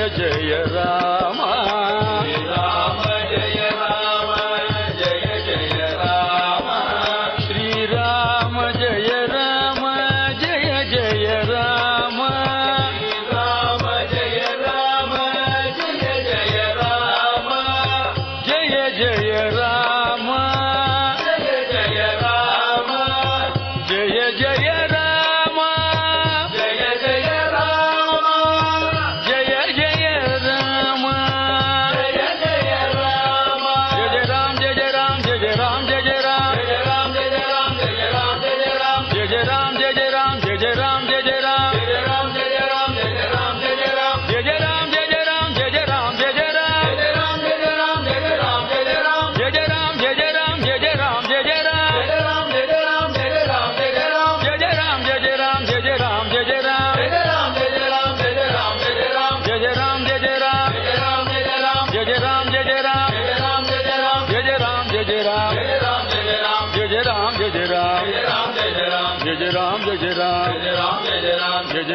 जय राम राम जय राम जय जय राम श्री राम जय राम जय जय राम राम जय राम जय जय राम जय जय राम जय जय राम जय जय राम जय जय राम जय जय राम जय जय राम जय जय राम जय जय राम जय जय राम जय जय राम जय राम जय राम जय राम जय राम जय जय राम जय जय राम जय जय राम जय जय राम जय राम जय राम जय राम जय राम जय जय राम जय जय राम जय जय राम जय जय राम जय राम जय राम जय राम जय राम जय जय राम जय जय राम जय जय राम जय जय राम जय राम जय राम जय राम जय राम जय जय राम जय जय राम जय जय राम जय जय राम जय राम जय राम जय राम जय राम जय जय राम जय जय राम जय राम जय राम जय जय राम जय जय राम जय राम जय राम जय जय राम जय जय राम जय राम जय राम जय जय राम जय जय राम जय राम जय राम जय जय राम जय जय राम जय राम जय राम जय जय राम जय जय राम जय राम जय राम जय जय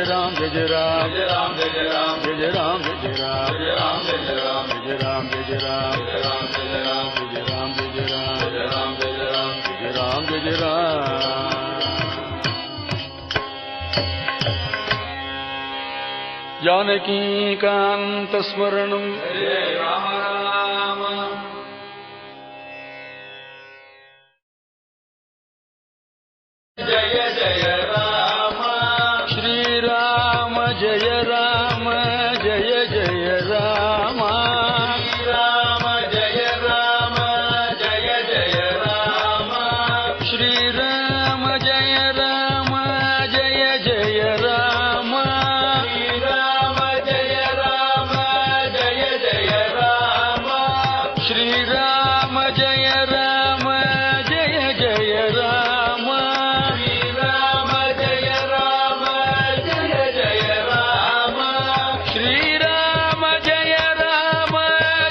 राम जय जय राम जय राम जय राम जय जय राम जय जय राम जय राम जय राम जय जय राम जय जय राम जय राम जय राम जय जय राम जय जय राम जानकी कांत स्मरणं जय राम राम जय जय राम श्री राम जय राम जय जय राम राम जय राम जय जय राम श्री राम जय राम जय जय राम राम जय राम जय जय राम श्री राम जय राम जय जय राम राम जय राम जय जय राम श्री राम जय राम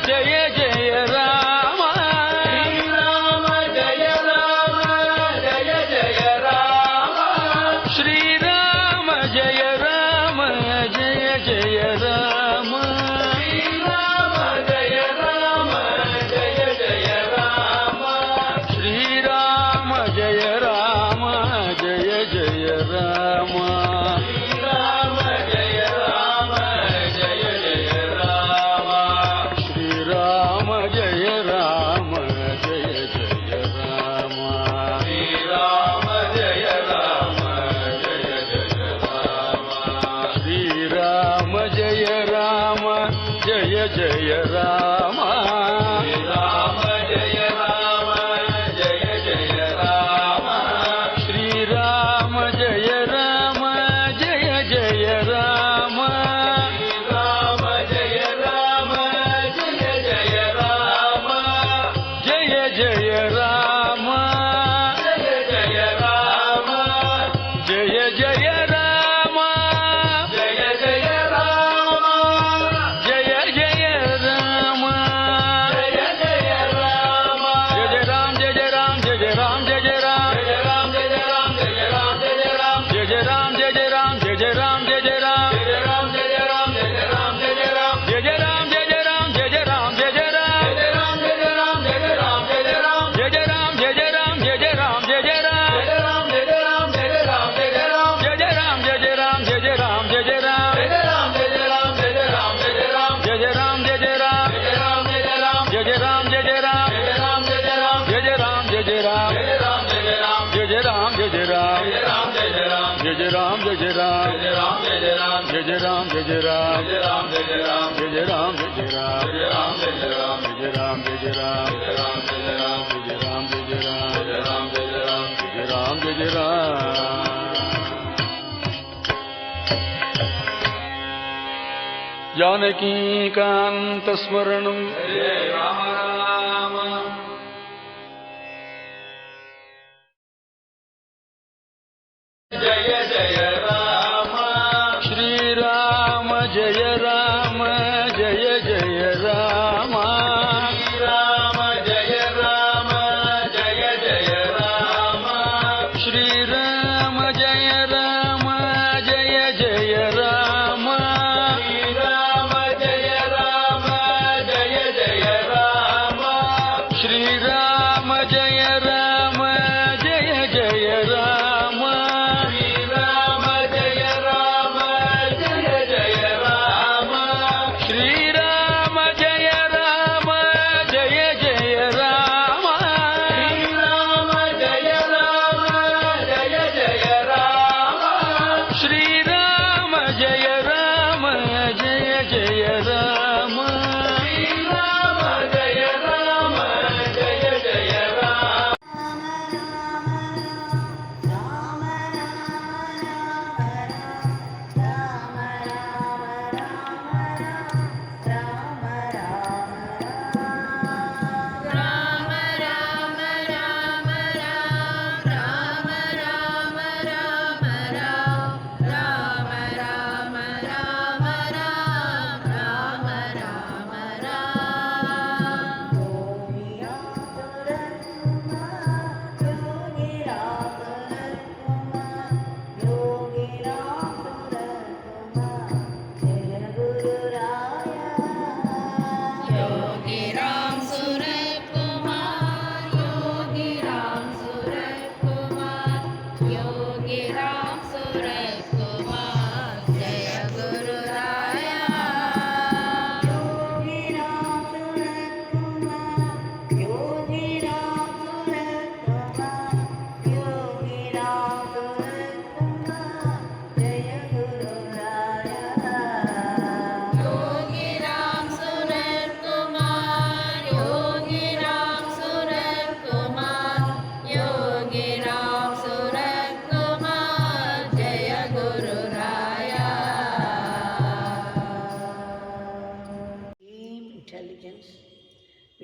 जय जय राम राम जय राम जय जय राम श्री राम जय राम जय जय राम राम जय राम जय जय राम श्री राम जय राम जय जय राम राम जय राम जय जय राम श्री राम जय राम जय जय राम राम जय राम जय जय राम श्री राम जय राम जय जय राम राम जय राम जय जय राम श्री राम जय राम जय जय राम राम जय राम जय जय राम जय जय राम जय जय राम जय जय राम जय जय राम जय जय राम जय जय राम जय जय राम जय जय राम जय जय राम जय जय राम जय राम जय राम जय राम जय राम जय जय राम जय जय राम जय जय राम जय जय राम जय राम जय राम जय राम जय राम जय जय राम जय जय राम जय जय राम जय जय राम जय राम जय राम जय राम जय राम जय जय राम जय जय राम जय जय राम जय जय राम जय राम जय राम जय राम जय राम जय जय राम जय जय राम जय जय राम जय जय राम जय राम जय राम जय राम जय राम जय जय राम जय जय राम जय राम जय राम जय जय राम जय जय राम जय राम जय राम जय जय राम जय जय राम जय राम जय राम जय जय राम जय जय राम जय राम जय राम जय जय राम जय जय राम जय राम जय राम जय जय राम जय जय राम जय राम जय राम जय जय राम जय जय राम जय राम जय राम जय जय राम जय जय राम जय राम जय राम जय जय राम जय जय राम जय राम जय राम जय जय राम जय जय राम जानकी कांत स्मरणं जय राम राम जय जय राम श्री राम जय राम जय जय राम राम जय राम जय जय राम श्री राम जय राम जय जय राम राम जय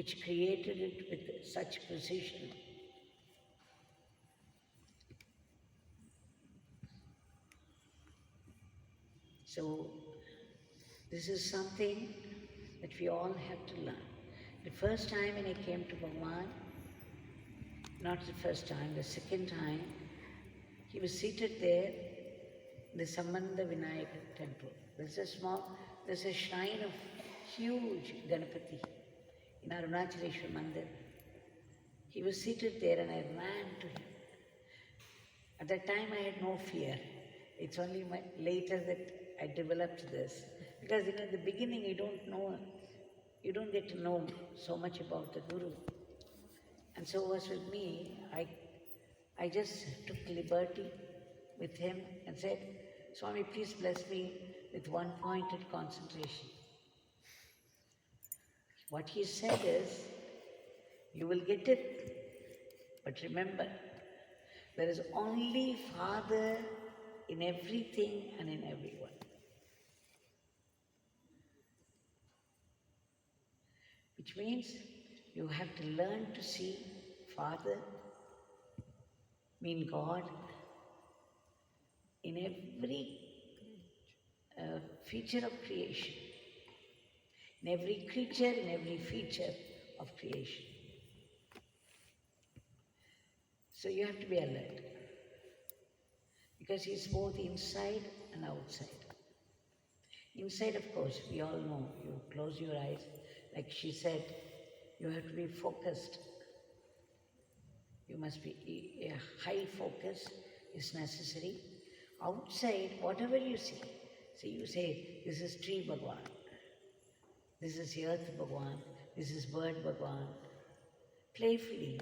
which created it with such precision. So, this is something that we all have to learn. The first time when I came to Bhagwan, not the first time, the second time, he was seated there in the Sambandha Vinayaka temple. There's a shrine of huge Ganapati in Arunachaleshwar Mandir. He was seated there and I ran to him. At that time I had no fear. It's only later that I developed this. Because in the beginning you don't get to know so much about the Guru. And so it was with me. I just took liberty with him and said, Swami, please bless me with one-pointed concentration. What he said is, you will get it, but remember, there is only Father in everything and in everyone. Which means you have to learn to see Father, mean God, in every feature of creation, in every creature, in every feature of creation. So you have to be alert, because He's both inside and outside. Inside, of course, we all know, you close your eyes, like she said, you have to be focused. You must be, a high focus is necessary. Outside, whatever you see, you say, this is tree Bhagwan, this is earth Bhagwan, this is bird Bhagwan. Playfully,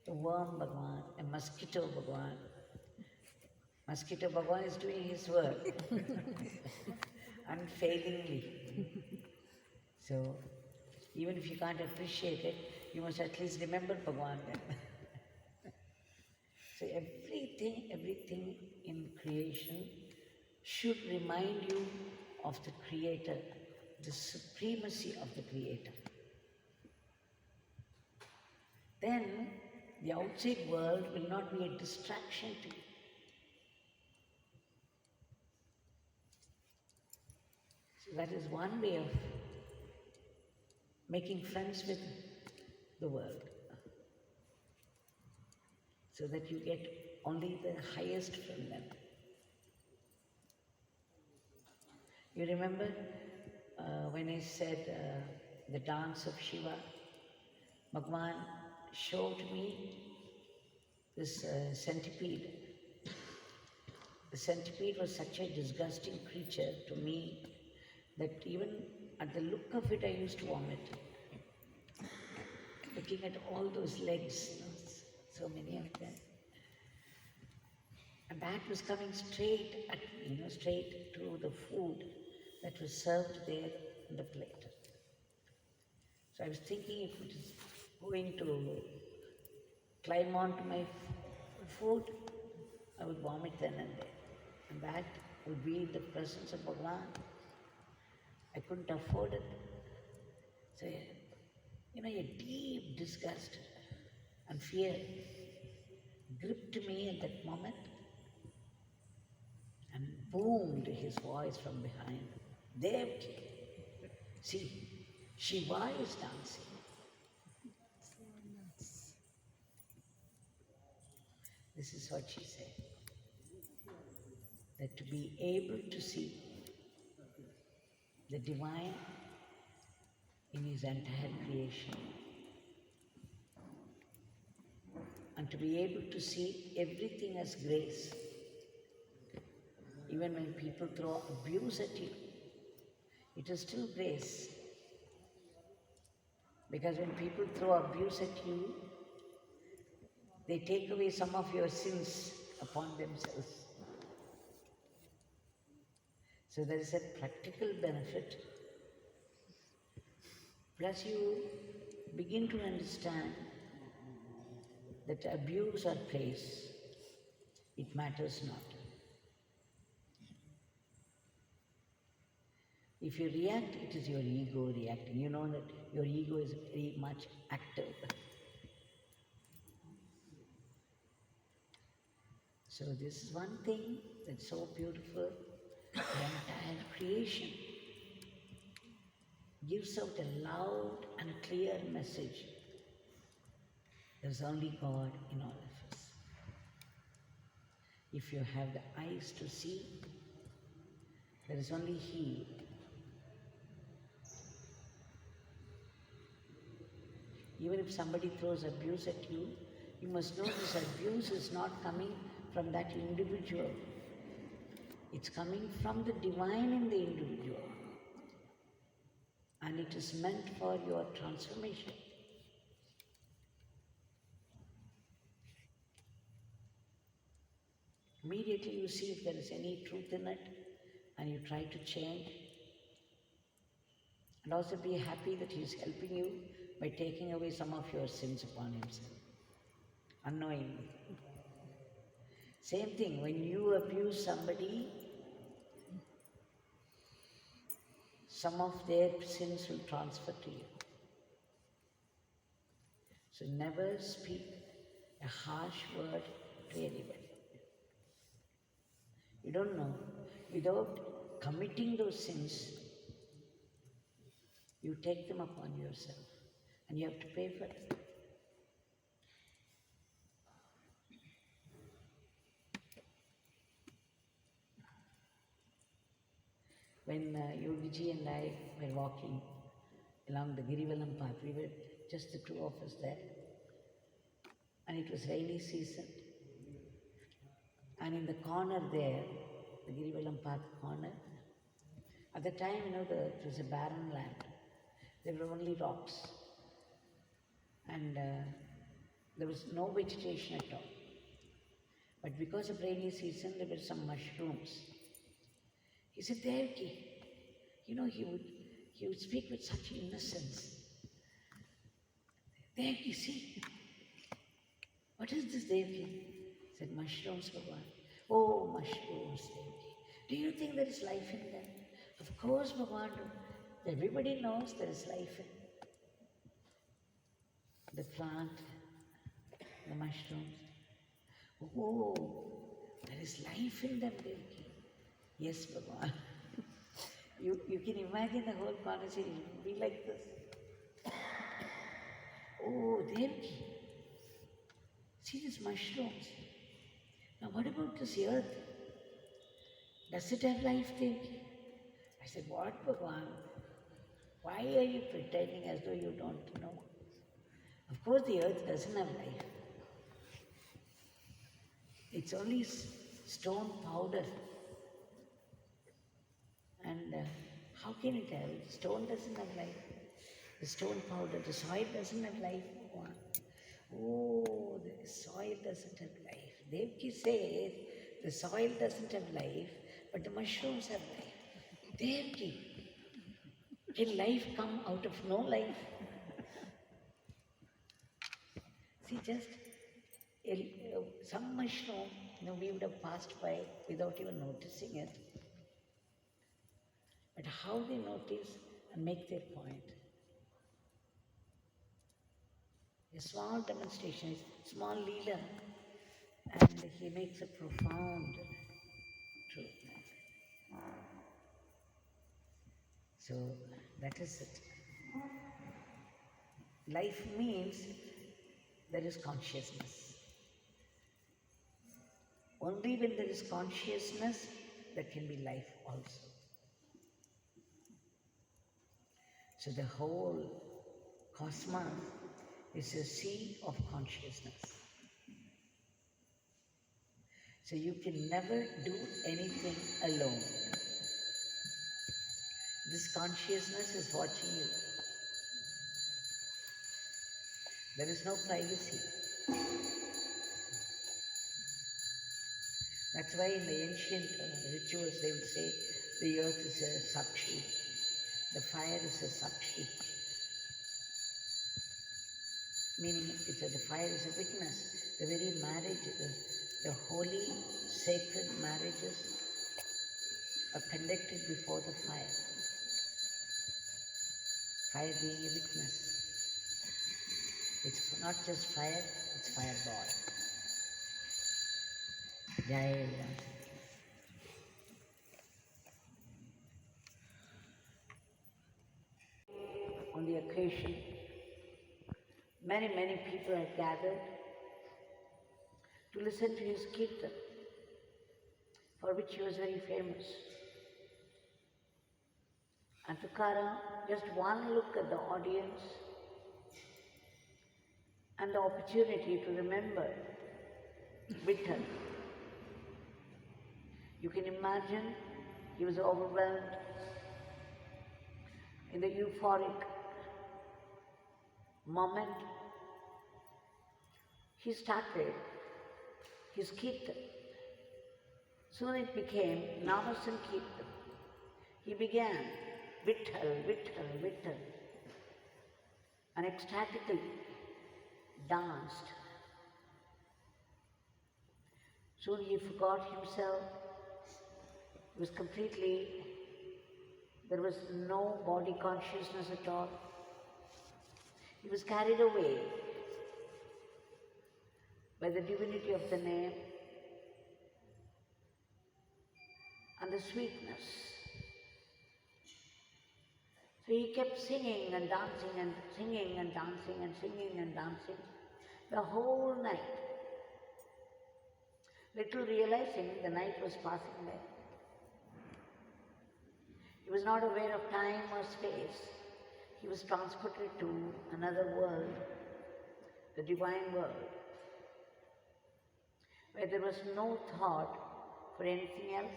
a worm Bhagwan, a mosquito Bhagwan. Mosquito Bhagwan is doing his work unfailingly. So, even if you can't appreciate it, you must at least remember Bhagwan then. So everything in creation should remind you of the Creator, the supremacy of the Creator. Then the outside world will not be a distraction to you. So that is one way of making friends with the world, so that you get only the highest from them. You remember when I said the dance of Shiva? Bhagwan showed me this centipede. The centipede was such a disgusting creature to me that even at the look of it I used to vomit. Looking at all those legs, so many of them. And that was coming straight at me, straight to the food that was served there on the plate. So I was thinking if it is going to climb onto my food, I would vomit then and there. And that would be in the presence of Bhagwan. I couldn't afford it. So, a deep disgust and fear gripped me at that moment, and boomed his voice from behind. Devaki, see, Shiva is dancing. This is what she said, that to be able to see the divine in his entire creation, and to be able to see everything as grace. Even when people throw abuse at you, it is still grace. Because when people throw abuse at you, they take away some of your sins upon themselves. So there is a practical benefit. Plus you begin to understand that abuse or praise, it matters not. If you react, it is your ego reacting. You know that your ego is very much active. So this is one thing that's so beautiful. The entire creation gives out a loud and clear message. There's only God in all of us. If you have the eyes to see, there is only He. Even if somebody throws abuse at you, you must know this abuse is not coming from that individual. It's coming from the divine in the individual. And it is meant for your transformation. Immediately you see if there is any truth in it and you try to change. And also be happy that He is helping you by taking away some of your sins upon Himself, unknowingly. Same thing, when you abuse somebody, some of their sins will transfer to you. So never speak a harsh word to anybody. You don't know. Without committing those sins, you take them upon yourself and you have to pay for it. When Yogiji and I were walking along the Girivalam path, we were just the two of us there, and it was rainy season. And in the corner there, the Girivalam path corner, at the time, it was a barren land. There were only rocks, and there was no vegetation at all. But because of rainy season, there were some mushrooms. He said, Devaki, he would speak with such innocence. Devaki, see, what is this, Devaki? He said, mushrooms, Bhagavan. Oh, mushrooms, Devaki. Do you think there is life in them? Of course, Bhagavan. Everybody knows there is life in the plant, the mushrooms. Oh, there is life in them, Devaki. Yes, Bhagavan. You can imagine the whole conversation. It will be like this. Oh, Devaki, see these mushrooms. Now what about this earth? Does it have life, Devaki? I said, what, Bhagavan? Why are you pretending as though you don't know? Of course the earth doesn't have life. It's only stone powder. And how can it have it? Stone doesn't have life. The stone powder, the soil doesn't have life. Oh, the soil doesn't have life. Devaki says the soil doesn't have life, but the mushrooms have life. Devaki, can life come out of no life? See, just some mushroom, we would have passed by without even noticing it. But how they notice and make their point. A small demonstration, small leela, and he makes a profound truth. So that is it. Life means there is consciousness. Only when there is consciousness, there can be life also. So the whole cosmos is a sea of consciousness. So you can never do anything alone. This consciousness is watching you. There is no privacy. That's why in the ancient rituals they would say the earth is a sakshi, the fire is a sakshi. Meaning the fire is a witness. The very marriage, the holy, sacred marriages are conducted before the fire. Fire being a witness. It's not just fire, it's fireball. Jai Ram. On the occasion, many people had gathered to listen to his kirtan, for which he was very famous. And Tukaram, just one look at the audience and the opportunity to remember Vittal. You can imagine he was overwhelmed in the euphoric moment. He started his kirtan. Soon it became Nama Sankirtan. He began Vittal, Vittal, Vittal, and ecstatically danced. Soon he forgot himself. He was completely, there was no body consciousness at all. He was carried away by the divinity of the name and the sweetness. So he kept singing and dancing and singing and dancing and singing and dancing the whole night, little realizing the night was passing by. He was not aware of time or space. He was transported to another world, the divine world, where there was no thought for anything else.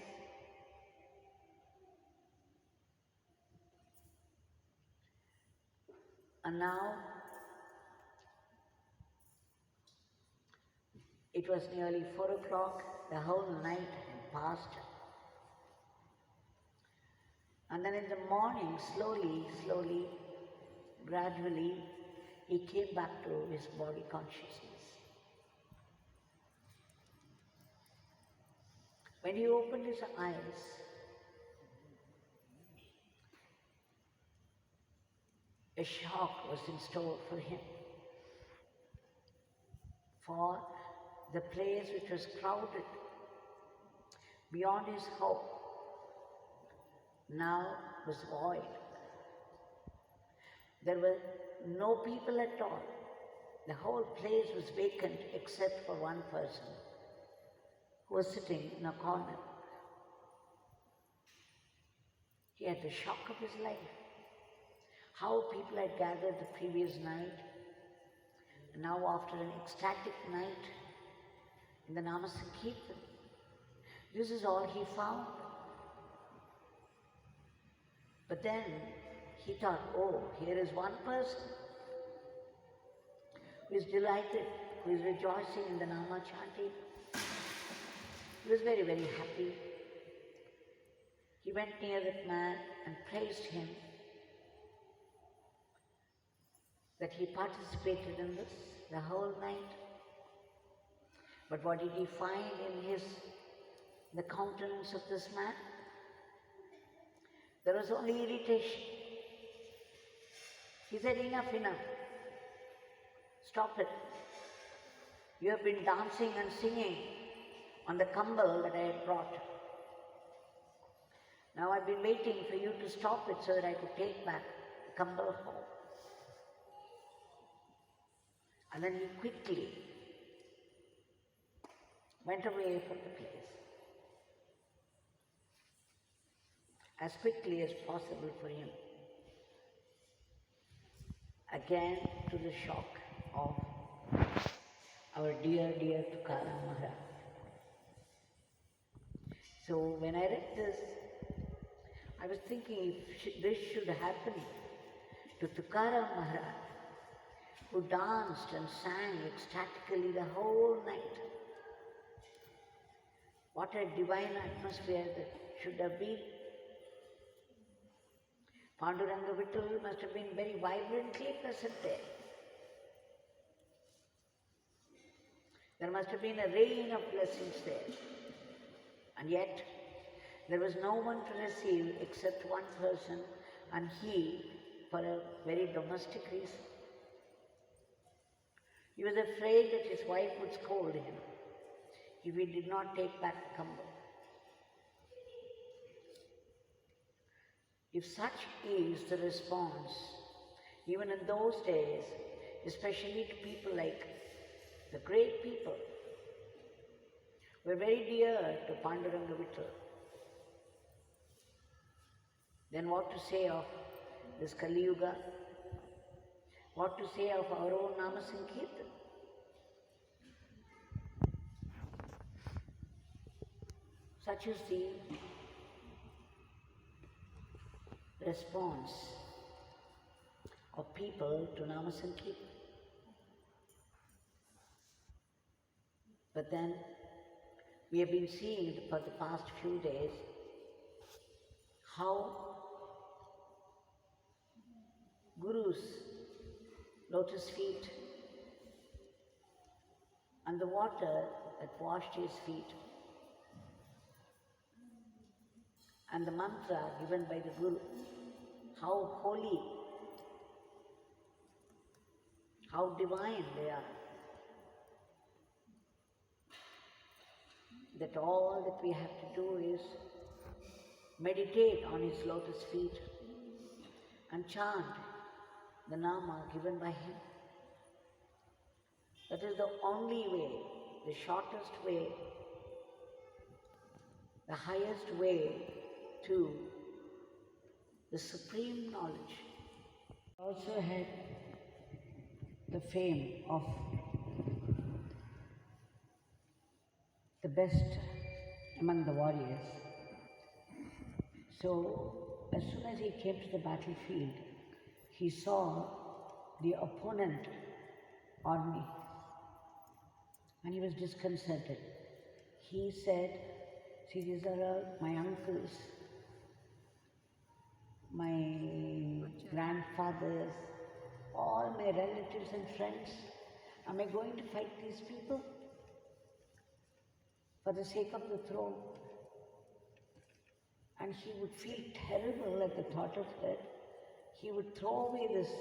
And now, it was nearly 4 o'clock, the whole night had passed. And then in the morning, slowly, gradually, he came back to his body consciousness. When he opened his eyes, a shock was in store for him. For the place which was crowded beyond his hope now was void. There were no people at all. The whole place was vacant except for one person who was sitting in a corner. He had the shock of his life. How people had gathered the previous night, and now after an ecstatic night in the Nama Sankirtan, this is all he found. But then he thought, oh, here is one person who is delighted, who is rejoicing in the Nama chanting. He was very happy. He went near that man and praised him that he participated in this the whole night. But what did he find in the countenance of this man? There was only irritation. He said, enough. Stop it. You have been dancing and singing on the kambal that I had brought. Now I've been waiting for you to stop it so that I could take back the kambal home. And then he quickly went away from the place, as quickly as possible for him, again to the shock of our dear Tukaram Maharaj. So when I read this, I was thinking if this should happen to Tukaram Maharaj, who danced and sang ecstatically the whole night, what a divine atmosphere that should have been. Panduranga Vittal must have been very vibrantly present there. There must have been a rain of blessings there. And yet, there was no one to receive except one person, and he, for a very domestic reason. He was afraid that his wife would scold him if he did not take back the kambu. If such is the response, even in those days, especially to people like the great people, were very dear to Panduranga Vittal, then what to say of this Kali Yuga? What to say of our own Nama Sankirtan? Such is the response of people to Nama Sankirtan. But then we have been seeing for the past few days how Guru's lotus feet and the water that washed his feet and the mantra given by the Guru, how holy, how divine they are. That all that we have to do is meditate on his lotus feet and chant the Nama given by him. That is the only way, the shortest way, the highest way to the supreme knowledge. Also had the fame of the best among the warriors. So, as soon as he came to the battlefield, he saw the opponent army and he was disconcerted. He said, "See, these are all my uncles, my grandfathers, all my relatives and friends. Am I going to fight these people for the sake of the throne?" And he would feel terrible at the thought of that. He would throw away this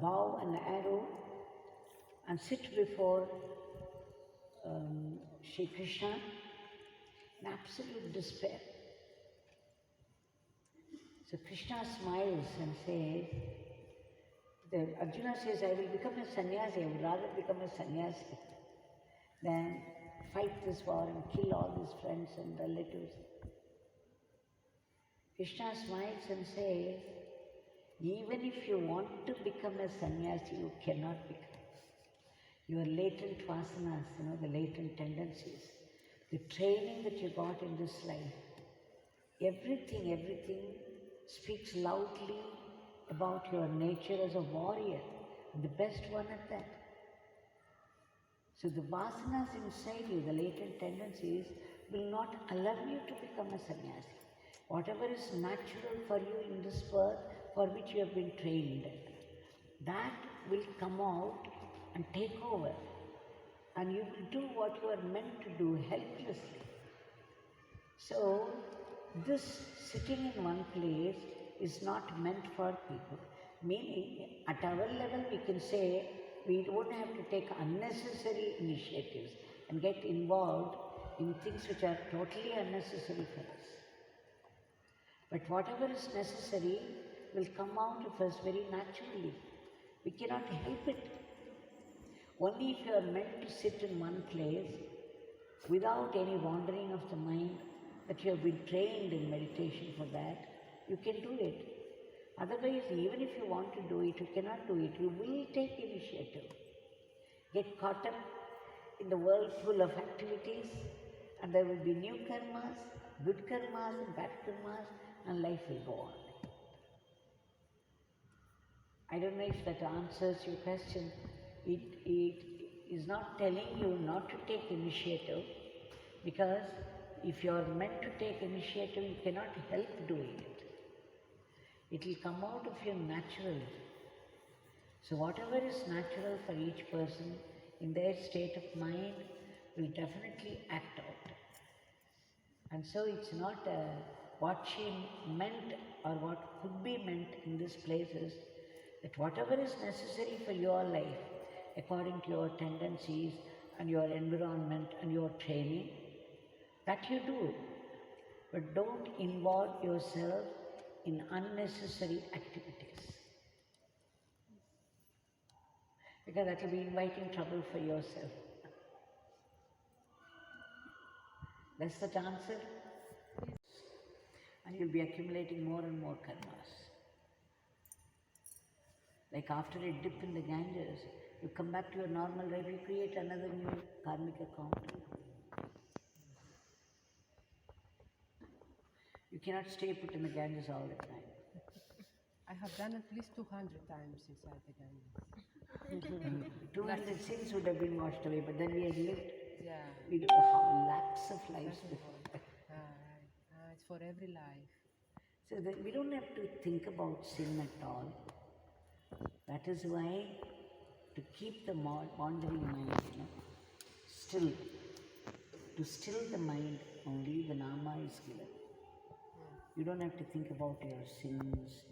bow and arrow and sit before Shri Krishna in absolute despair. So Krishna smiles and says, Arjuna says, "I will become a sannyasi, I would rather become a sannyasi than fight this war and kill all his friends and relatives." Krishna smiles and says, "Even if you want to become a sannyasi, you cannot become. Your latent vasanas, the latent tendencies, the training that you got in this life, everything speaks loudly about your nature as a warrior, the best one at that. So the vasanas inside you, the latent tendencies, will not allow you to become a sannyasi. Whatever is natural for you in this birth, for which you have been trained, that will come out and take over. And you will do what you are meant to do helplessly. So, this sitting in one place is not meant for people. Meaning, at our level we can say, we don't have to take unnecessary initiatives and get involved in things which are totally unnecessary for us. But whatever is necessary will come out of us very naturally. We cannot help it. Only if you are meant to sit in one place without any wandering of the mind, that you have been trained in meditation for that, you can do it. Otherwise, even if you want to do it, you cannot do it. You will take initiative. Get caught up in the world full of activities, and there will be new karmas, good karmas and bad karmas, and life will go on. I don't know if that answers your question. It is not telling you not to take initiative, because if you are meant to take initiative, you cannot help doing it. It will come out of you naturally. So whatever is natural for each person in their state of mind will definitely act out. And so it's not what she meant or what could be meant in this place is that whatever is necessary for your life, according to your tendencies and your environment and your training, that you do. But don't involve yourself in unnecessary activities, because that will be inviting trouble for yourself. That's the answer. And you'll be accumulating more and more karmas. Like after a dip in the Ganges, you come back to your normal life, you create another new karmic account. You cannot stay put in the Ganges all the time. I have done at least 200 times inside the Ganges. 200 sins would have been washed away, but then we had lived Yeah. lakhs of lives before. It's for every life. So that we don't have to think about sin at all. That is why, to keep the wandering mind, still, to still the mind, only the nama is given. You don't have to think about your sins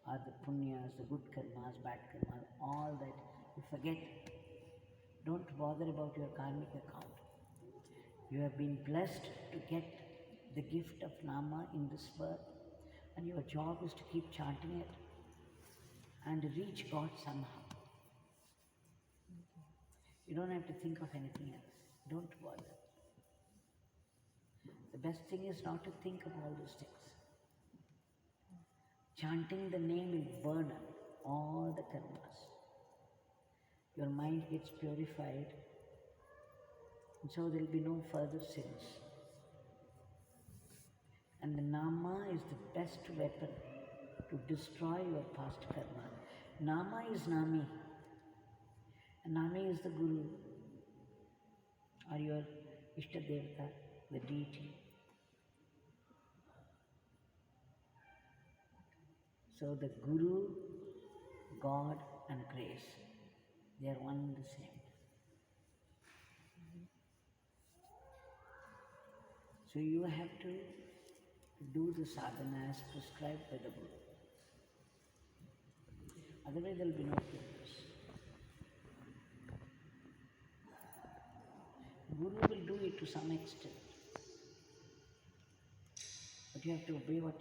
or the punyas, the good karmas, bad karmas, all that. You forget. Don't bother about your karmic account. You have been blessed to get the gift of nama in this birth, and your job is to keep chanting it and reach God somehow. You don't have to think of anything else. Don't bother. The best thing is not to think of all those things. Chanting the name will burn up all the karmas. Your mind gets purified, and so there will be no further sins. And the nama is the best weapon to destroy your past karma. Nama is Nami, and Nami is the Guru, or your Ishta Devata, the deity. So the Guru, God and grace, they are one and the same. So you have to do the sadhana as prescribed by the Guru. Otherwise there will be no progress. Guru will do it to some extent, but you have to obey what